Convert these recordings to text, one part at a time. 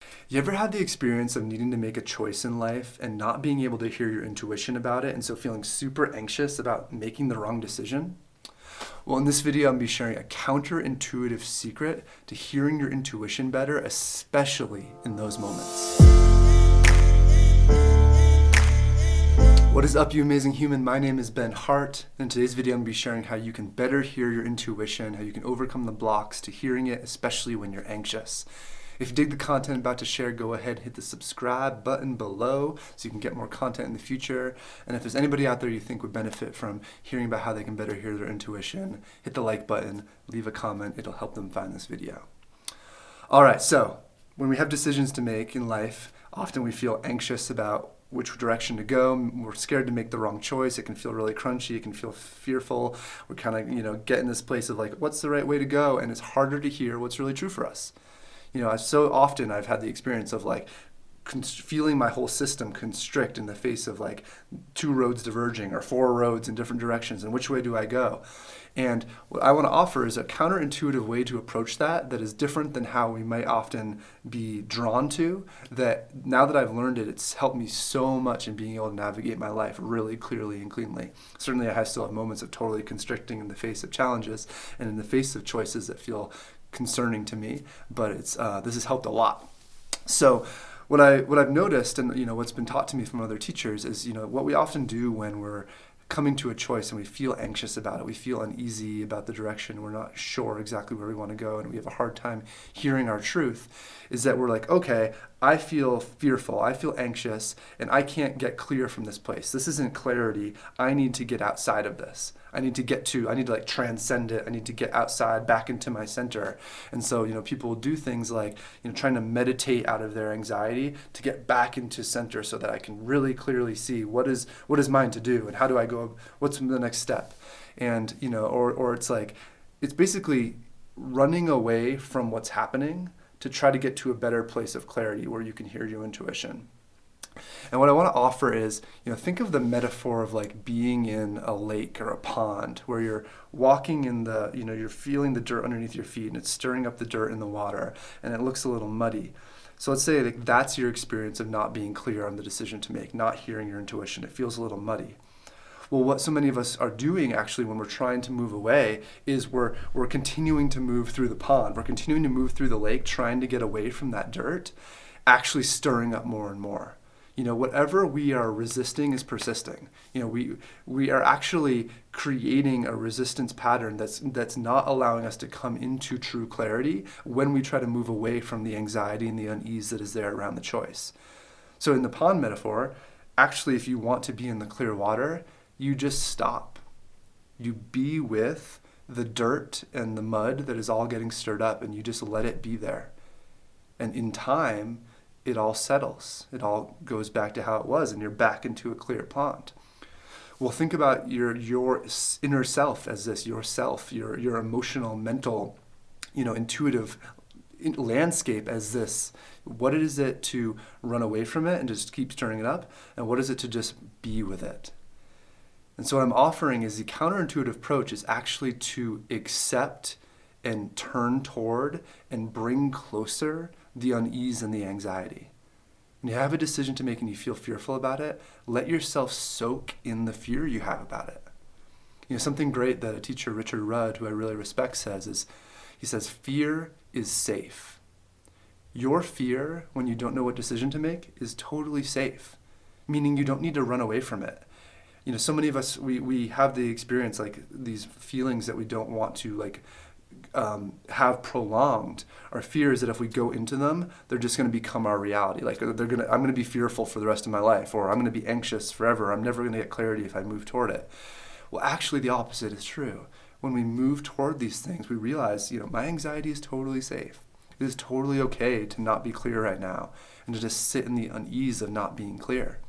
You ever had the experience of needing to make a choice in life and not being able to hear your intuition about it, and so feeling super anxious about making the wrong decision? Well, in this video, I'm going to be sharing a counterintuitive secret to hearing your intuition better, especially in those moments. What is up, you amazing human? My name is Ben Hart, and in today's video, I'm going to be sharing how you can better hear your intuition, how you can overcome the blocks to hearing it, especially when you're anxious. If you dig the content I'm about to share, go ahead and hit the subscribe button below so you can get more content in the future. And if there's anybody out there you think would benefit from hearing about how they can better hear their intuition, hit the like button, leave a comment, it'll help them find this video. All right, so when we have decisions to make in life, often we feel anxious about which direction to go. We're scared to make the wrong choice. It can feel really crunchy. It can feel fearful. We're kind of, get in this place of like, what's the right way to go? And it's harder to hear what's really true for us. So often I've had the experience of like feeling my whole system constrict in the face of like two roads diverging or four roads in different directions, and which way do I go? And what I want to offer is a counterintuitive way to approach that is different than how we might often be drawn to, that now that I've learned it, it's helped me so much in being able to navigate my life really clearly and cleanly. Certainly I still have moments of totally constricting in the face of challenges and in the face of choices that feel concerning to me, but this has helped a lot. So what I've noticed, and what's been taught to me from other teachers, is what we often do when we're coming to a choice and we feel anxious about it, we feel uneasy about the direction, we're not sure exactly where we want to go, and we have a hard time hearing our truth, is that we're like, okay, I feel fearful, I feel anxious, and I can't get clear from this place. This isn't clarity. I need to get outside of this. I need to like transcend it. I need to get outside, back into my center. And so, people will do things like, trying to meditate out of their anxiety to get back into center so that I can really clearly see what is mine to do and how do I go, what's the next step? And, or it's like, it's basically running away from what's happening to try to get to a better place of clarity where you can hear your intuition. And what I want to offer is, think of the metaphor of like being in a lake or a pond where you're walking in the, you're feeling the dirt underneath your feet and it's stirring up the dirt in the water and it looks a little muddy. So let's say like that's your experience of not being clear on the decision to make, not hearing your intuition. It feels a little muddy. Well, what so many of us are doing actually when we're trying to move away is we're continuing to move through the pond. We're continuing to move through the lake, trying to get away from that dirt, actually stirring up more and more. Whatever we are resisting is persisting. We are actually creating a resistance pattern that's not allowing us to come into true clarity when we try to move away from the anxiety and the unease that is there around the choice. So in the pond metaphor, actually, if you want to be in the clear water, you just stop. You be with the dirt and the mud that is all getting stirred up, and you just let it be there. And in time, it all settles. It all goes back to how it was, and you're back into a clear pond. Well, think about your inner self as this, yourself, your emotional, mental, intuitive landscape as this. What is it to run away from it and just keep stirring it up? And what is it to just be with it? And so what I'm offering is the counterintuitive approach is actually to accept and turn toward and bring closer the unease and the anxiety. When you have a decision to make and you feel fearful about it, let yourself soak in the fear you have about it. Something great that a teacher, Richard Rudd, who I really respect, says is, he says, fear is safe. Your fear, when you don't know what decision to make, is totally safe, meaning you don't need to run away from it. So many of us, we have the experience, like these feelings that we don't want to have prolonged. Our fear is that if we go into them, they're just going to become our reality. Like I'm going to be fearful for the rest of my life, or I'm going to be anxious forever. I'm never going to get clarity if I move toward it. Well, actually the opposite is true. When we move toward these things, we realize, my anxiety is totally safe. It is totally okay to not be clear right now and to just sit in the unease of not being clear.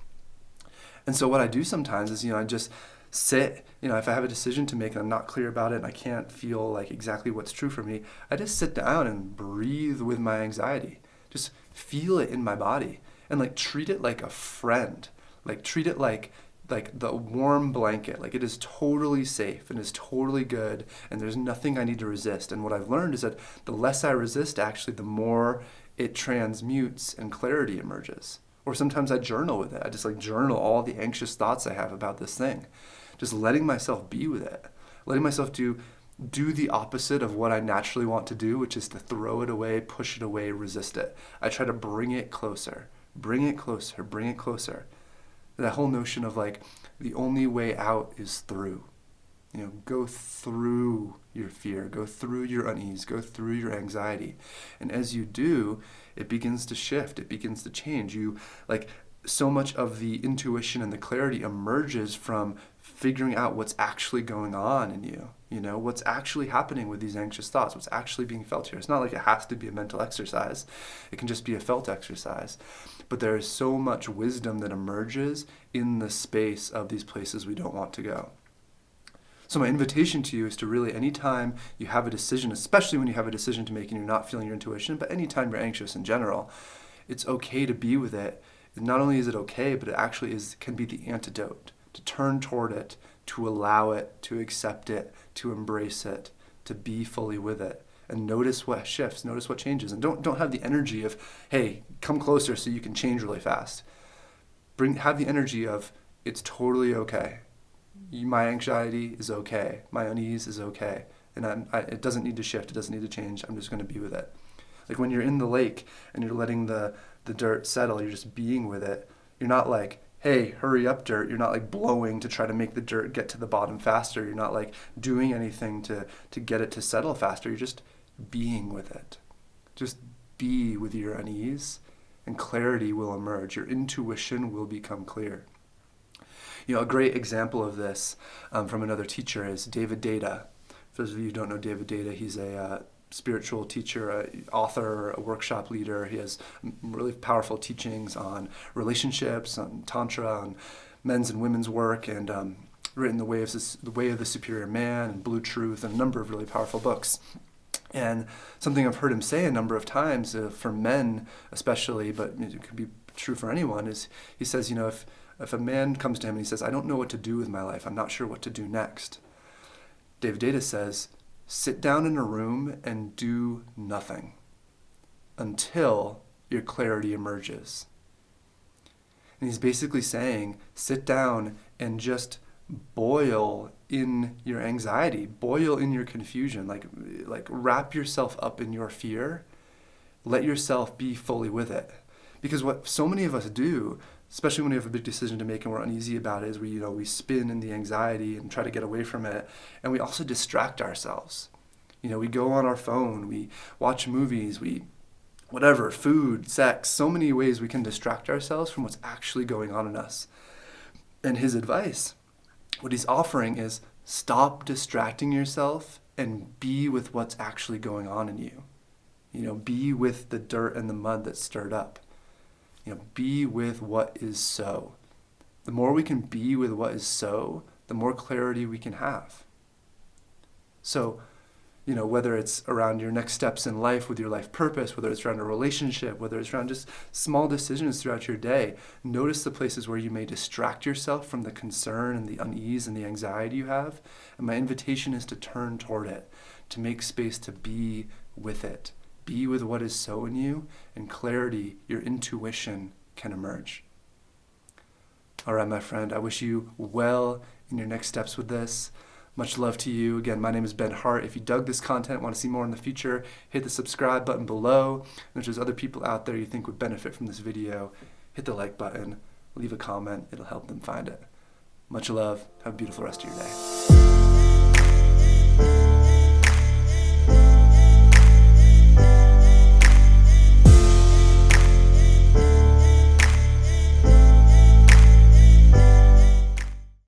And so what I do sometimes is, I just sit, if I have a decision to make and I'm not clear about it and I can't feel like exactly what's true for me, I just sit down and breathe with my anxiety. Just feel it in my body and like treat it like a friend. Like treat it like the warm blanket. Like it is totally safe and is totally good and there's nothing I need to resist. And what I've learned is that the less I resist, actually, the more it transmutes and clarity emerges. Or sometimes I journal with it. I just journal all the anxious thoughts I have about this thing. Just letting myself be with it. Letting myself do the opposite of what I naturally want to do, which is to throw it away, push it away, resist it. I try to bring it closer, bring it closer, bring it closer. That whole notion of the only way out is through. Go through your fear, go through your unease, go through your anxiety. And as you do, it begins to shift, it begins to change. So much of the intuition and the clarity emerges from figuring out what's actually going on in you. What's actually happening with these anxious thoughts, what's actually being felt here. It's not like it has to be a mental exercise. It can just be a felt exercise. But there is so much wisdom that emerges in the space of these places we don't want to go. So my invitation to you is to really, anytime you have a decision, especially when you have a decision to make and you're not feeling your intuition, but anytime you're anxious in general, it's okay to be with it. Not only is it okay, but it actually can be the antidote, to turn toward it, to allow it, to accept it, to embrace it, to be fully with it, and notice what shifts, notice what changes. And don't have the energy of, hey, come closer so you can change really fast. Have the energy of, it's totally okay. My anxiety is okay. My unease is okay. And it doesn't need to shift. It doesn't need to change. I'm just going to be with it. Like when you're in the lake and you're letting the dirt settle, you're just being with it. You're not like, hey, hurry up, dirt. You're not blowing to try to make the dirt get to the bottom faster. You're not doing anything to get it to settle faster. You're just being with it. Just be with your unease, and clarity will emerge. Your intuition will become clear. A great example of this from another teacher is David Deida. For those of you who don't know David Deida, he's a spiritual teacher, author, a workshop leader. He has really powerful teachings on relationships, on tantra, on men's and women's work, and written The Way of the Superior Man and Blue Truth, and a number of really powerful books. And something I've heard him say a number of times, for men especially, but it could be true for anyone, is he says, if a man comes to him and he says, I don't know what to do with my life, I'm not sure what to do next, David Deida says, sit down in a room and do nothing until your clarity emerges. And he's basically saying, sit down and just boil in your anxiety, boil in your confusion, like wrap yourself up in your fear, let yourself be fully with it. Because what so many of us do, especially when we have a big decision to make and we're uneasy about it, is we spin in the anxiety and try to get away from it, and we also distract ourselves. We go on our phone, we watch movies, food, sex, so many ways we can distract ourselves from what's actually going on in us. And his advice, what he's offering, is stop distracting yourself and be with what's actually going on in you. Be with the dirt and the mud that's stirred up. Be with what is so. The more we can be with what is so, the more clarity we can have. So, whether it's around your next steps in life with your life purpose, whether it's around a relationship, whether it's around just small decisions throughout your day, notice the places where you may distract yourself from the concern and the unease and the anxiety you have. And my invitation is to turn toward it, to make space to be with it. Be with what is so in you, and clarity, your intuition, can emerge. All right, my friend, I wish you well in your next steps with this. Much love to you. Again, my name is Ben Hart. If you dug this content, want to see more in the future, hit the subscribe button below. And if there's other people out there you think would benefit from this video, hit the like button, leave a comment. It'll help them find it. Much love. Have a beautiful rest of your day.